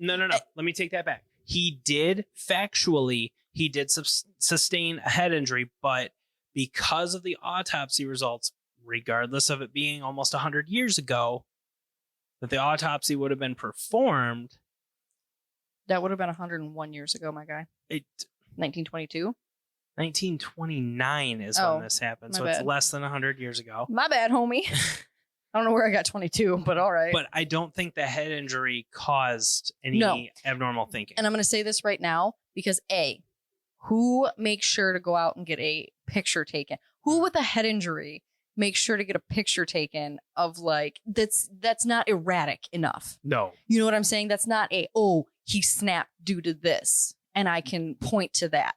No. Let me take that back. He did sustain a head injury, but because of the autopsy results, regardless of it being almost 100 years ago, that the autopsy would have been performed. That would have been 101 years ago, my guy. 1922? 1929 is when this happened. So it's less than 100 years ago. My bad, homie. I don't know where I got 22, but all right. But I don't think the head injury caused any abnormal thinking. And I'm going to say this right now because A, who makes sure to go out and get a picture taken? Who with a head injury makes sure to get a picture taken of like, that's not erratic enough. No. You know what I'm saying? That's not he snapped due to this. And I can point to that.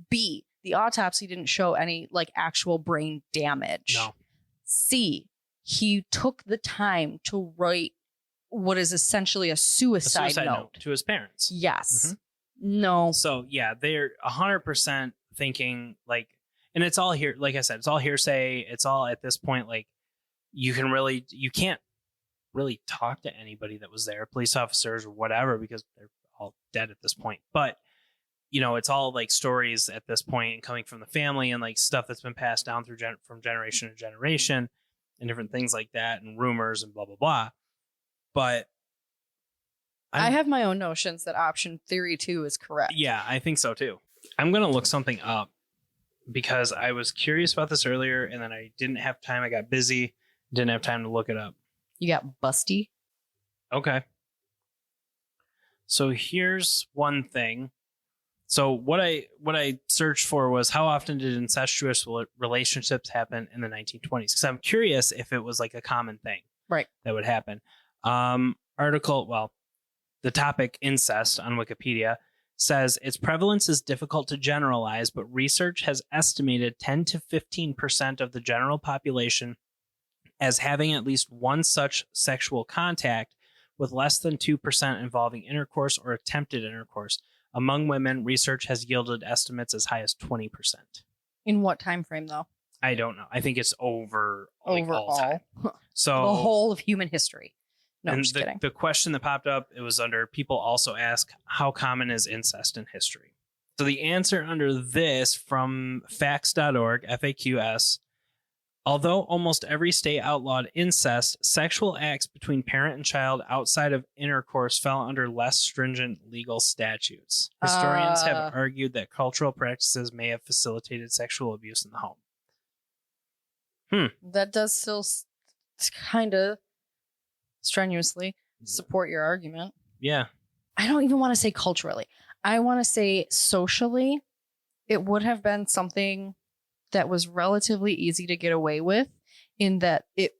B, the autopsy didn't show any like actual brain damage. No. C, he took the time to write what is essentially a suicide note to his parents. Yes. Mm-hmm. No. So yeah, they're 100% thinking like, and it's all here. Like I said, it's all hearsay. It's all at this point, like you can't really talk to anybody that was there, police officers or whatever, because they're all dead at this point. But it's all like stories at this point and coming from the family and like stuff that's been passed down through from generation to generation and different things like that and rumors and blah, blah, blah. But I have my own notions that option theory 2 is correct. Yeah, I think so too. I'm going to look something up because I was curious about this earlier and then I didn't have time. I got busy, didn't have time to look it up. You got busty? Okay. So here's one thing. So what I searched for was how often did incestuous relationships happen in the 1920s? Because I'm curious if it was like a common thing, right, that would happen. The topic incest on Wikipedia says its prevalence is difficult to generalize, but research has estimated 10 to 15% of the general population as having at least one such sexual contact, with less than 2% involving intercourse or attempted intercourse. Among women, research has yielded estimates as high as 20%. In what time frame, though? I don't know. I think it's overall. All time. So the whole of human history. No, I'm just kidding. The question that popped up, it was under people also ask, how common is incest in history? So the answer under this from facts.org, FAQS, although almost every state outlawed incest, sexual acts between parent and child outside of intercourse fell under less stringent legal statutes. Historians have argued that cultural practices may have facilitated sexual abuse in the home. That does still kind of strenuously support your argument. Yeah. I don't even want to say culturally. I want to say socially, it would have been something that was relatively easy to get away with, in that it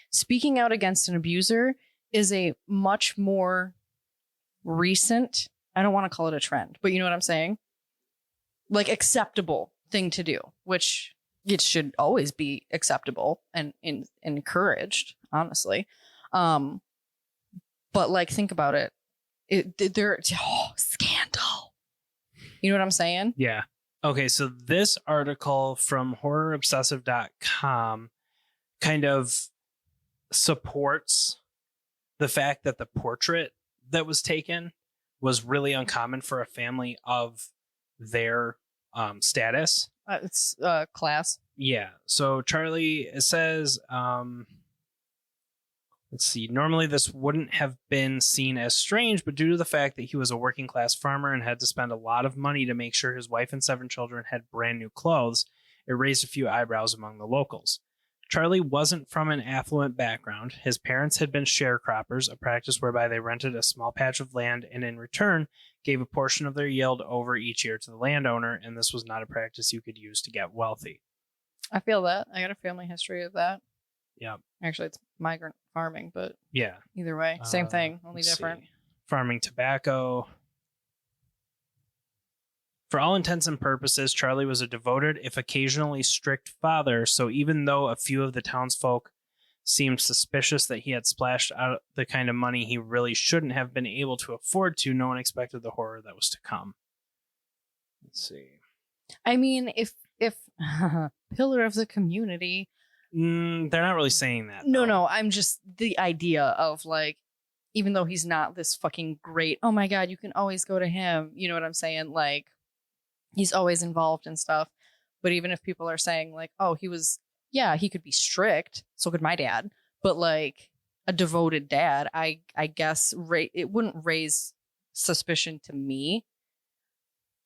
speaking out against an abuser is a much more recent, I don't want to call it a trend, but you know what I'm saying? Like acceptable thing to do, which it should always be acceptable and encouraged, honestly. But like, think about it. Scandal. You know what I'm saying? Yeah. Okay, so this article from horrorobsessive.com kind of supports the fact that the portrait that was taken was really uncommon for a family of their status. It's class. Yeah. So Charlie, it says, let's see, normally this wouldn't have been seen as strange, but due to the fact that he was a working class farmer and had to spend a lot of money to make sure his wife and 7 children had brand new clothes, it raised a few eyebrows among the locals. Charlie wasn't from an affluent background. His parents had been sharecroppers, a practice whereby they rented a small patch of land and in return gave a portion of their yield over each year to the landowner, and this was not a practice you could use to get wealthy. I feel that. I got a family history of that. Yeah. Actually, it's migrant farming, but yeah, either way, same thing, only different. See. Farming tobacco. For all intents and purposes, Charlie was a devoted, if occasionally strict father, so even though a few of the townsfolk seemed suspicious that he had splashed out the kind of money he really shouldn't have been able to afford to, no one expected the horror that was to come. Let's see. I mean, if pillar of the community... they're not really saying that. No, I'm just the idea of like, even though he's not this fucking great, oh my God, you can always go to him. You know what I'm saying? Like, he's always involved in stuff. But even if people are saying like, oh, he could be strict. So could my dad. But like a devoted dad, I guess it wouldn't raise suspicion to me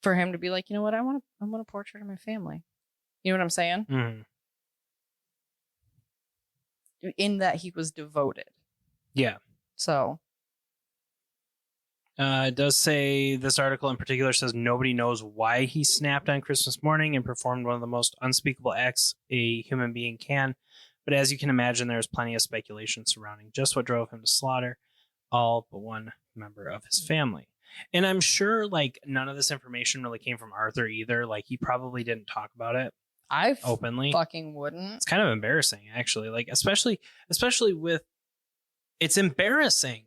for him to be like, you know what, I want a portrait of my family. You know what I'm saying? Mm. In that he was devoted. Yeah. So. It does say, this article in particular says nobody knows why he snapped on Christmas morning and performed one of the most unspeakable acts a human being can. But as you can imagine, there's plenty of speculation surrounding just what drove him to slaughter all but one member of his family. And I'm sure like none of this information really came from Arthur either. Like he probably didn't talk about it openly. Fucking wouldn't. It's kind of embarrassing actually. Like especially with, it's embarrassing.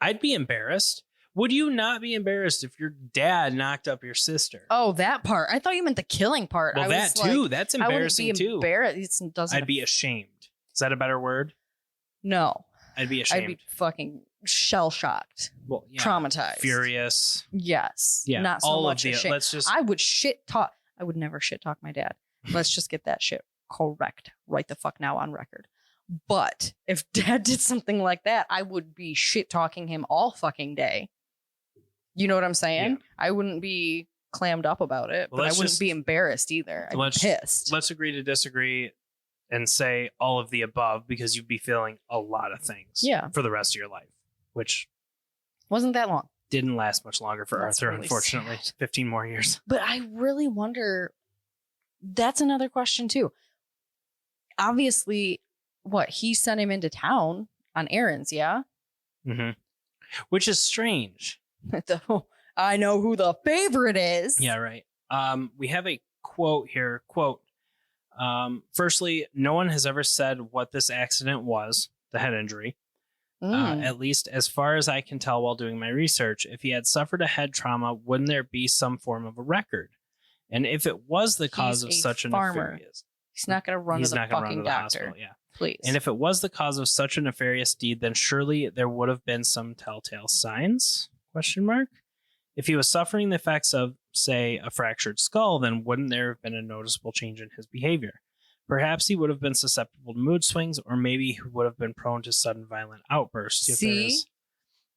I'd be embarrassed. Would you not be embarrassed if your dad knocked up your sister? Oh, that part. I thought you meant the killing part. Well, that too. Like, that's embarrassing too. I'd be ashamed. Is that a better word? No. I'd be ashamed. I'd be fucking shell shocked. Well, yeah. Traumatized. Furious. Yes. Yeah. Not so much ashamed. I would shit talk. I would never shit talk my dad. Let's just get that shit correct right the fuck now on record. But if dad did something like that, I would be shit talking him all fucking day. You know what I'm saying? Yeah. I wouldn't be clammed up about it, but I wouldn't be embarrassed either. I'd be pissed. Let's agree to disagree and say all of the above because you'd be feeling a lot of things for the rest of your life, which wasn't that long. Didn't last much longer for Arthur, really unfortunately. Sad. 15 more years. But I really wonder, that's another question too. Obviously, he sent him into town on errands, yeah? Mm-hmm. Which is strange. I know who the favorite is. Yeah, right. We have a quote here. Quote, firstly, no one has ever said what this accident was, the head injury. At least as far as I can tell while doing my research. If he had suffered a head trauma, wouldn't there be some form of a record? And if it was the cause of such a nefarious... He's not going to run to the fucking doctor. Yeah. Please. And if it was the cause of such a nefarious deed, then surely there would have been some telltale signs? ? If he was suffering the effects of, say, a fractured skull, then wouldn't there have been a noticeable change in his behavior? Perhaps he would have been susceptible to mood swings, or maybe he would have been prone to sudden violent outbursts.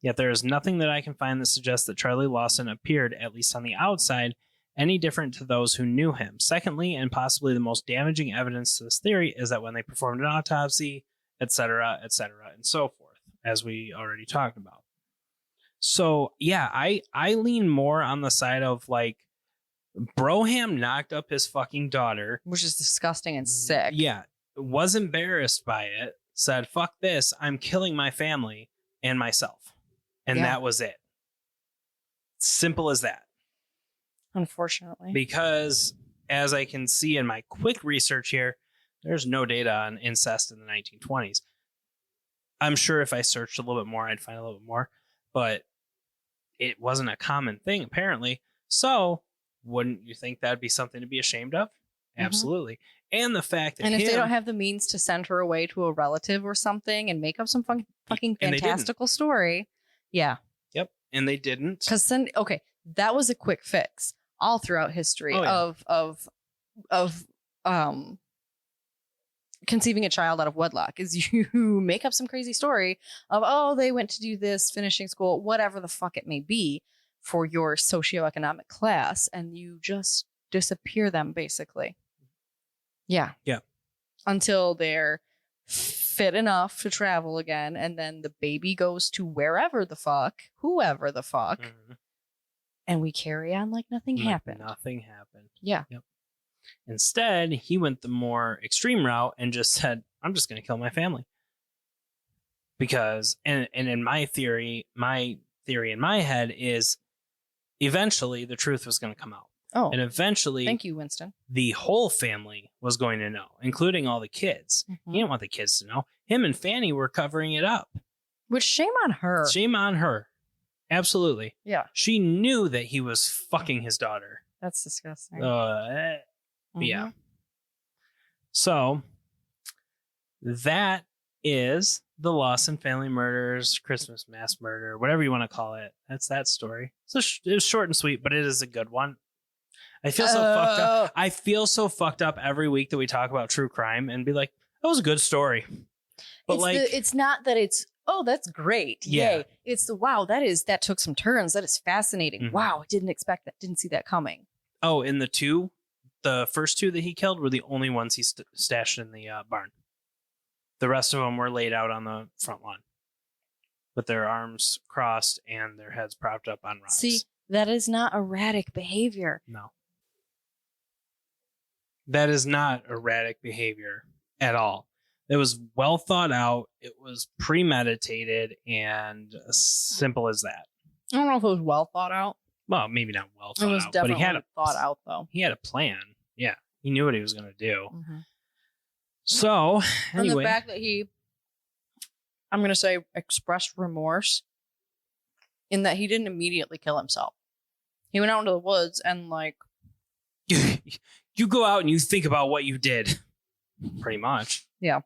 Yet there is nothing that I can find that suggests that Charlie Lawson appeared, at least on the outside, any different to those who knew him. Secondly, and possibly the most damaging evidence to this theory, is that when they performed an autopsy, etc., and so forth, as we already talked about. So, yeah, I lean more on the side of, like, Broham knocked up his fucking daughter. Which is disgusting and sick. Yeah. Was embarrassed by it. Said, fuck this. I'm killing my family and myself. And that was it. Simple as that. Unfortunately. Because, as I can see in my quick research here, there's no data on incest in the 1920s. I'm sure if I searched a little bit more, I'd find a little bit more. But it wasn't a common thing, apparently. So, wouldn't you think that'd be something to be ashamed of? Mm-hmm. Absolutely. And the fact that if they don't have the means to send her away to a relative or something and make up some fucking fantastical story. Yeah. Yep. And they didn't. Because that was a quick fix all throughout history of conceiving a child out of wedlock is you make up some crazy story of, they went to do this, finishing school, whatever the fuck it may be for your socioeconomic class, and you just disappear them basically. Yeah. Yeah. Until they're fit enough to travel again, and then the baby goes to whoever the fuck, mm-hmm. and we carry on like nothing happened. Nothing happened. Yeah. Yep. Instead, he went the more extreme route and just said, I'm just going to kill my family. Because, and in my theory in my head is eventually the truth was going to come out. Oh. And eventually, thank you, Winston. The whole family was going to know, including all the kids. Mm-hmm. He didn't want the kids to know. Him and Fanny were covering it up. Which, shame on her. Shame on her. Absolutely. Yeah. She knew that he was fucking his daughter. That's disgusting. Mm-hmm. Yeah. So that is the Lawson family murders, Christmas mass murder, whatever you want to call it. That's that story. So it was short and sweet, but it is a good one. I feel so fucked up. I feel so fucked up every week that we talk about true crime and be like, that was a good story. But it's not that it's, oh, that's great. Yeah. Yay. It's the, wow, that took some turns. That is fascinating. Mhm. Wow. I didn't expect that. Didn't see that coming. Oh, in the first two that he killed were the only ones he stashed in the barn. The rest of them were laid out on the front lawn with their arms crossed and their heads propped up on rocks. See, that is not erratic behavior. No. That is not erratic behavior at all. It was well thought out. It was premeditated and as simple as that. I don't know if it was well thought out. Well, maybe not well It thought was out, but definitely thought out, though. he had a plan. Yeah. He knew what he was going to do. Mm-hmm. So, And anyway. the fact that I'm going to say, expressed remorse in that he didn't immediately kill himself. He went out into the woods and You go out and you think about what you did. Pretty much. Yeah.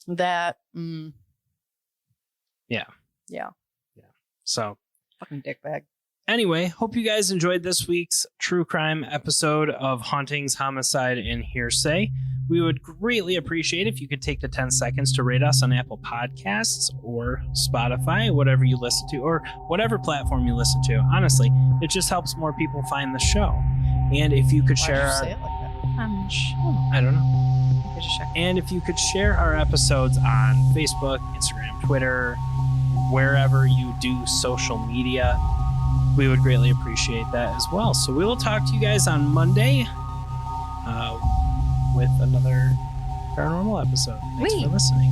That. Yeah. So, Fucking dickbag. anyway, hope you guys enjoyed this week's true crime episode of Hauntings, Homicide, and Hearsay. We would greatly appreciate if you could take the 10 seconds to rate us on Apple Podcasts or Spotify, whatever you listen to, or whatever platform you listen to. Honestly, it just helps more people find the show. And if you could share Why'd you say it like that? I'm sure. I don't know. I just checked. And if you could share our episodes on Facebook, Instagram, Twitter, wherever you do social media, we would greatly appreciate that as well. So we will talk to you guys on Monday with another paranormal episode. Thanks for listening.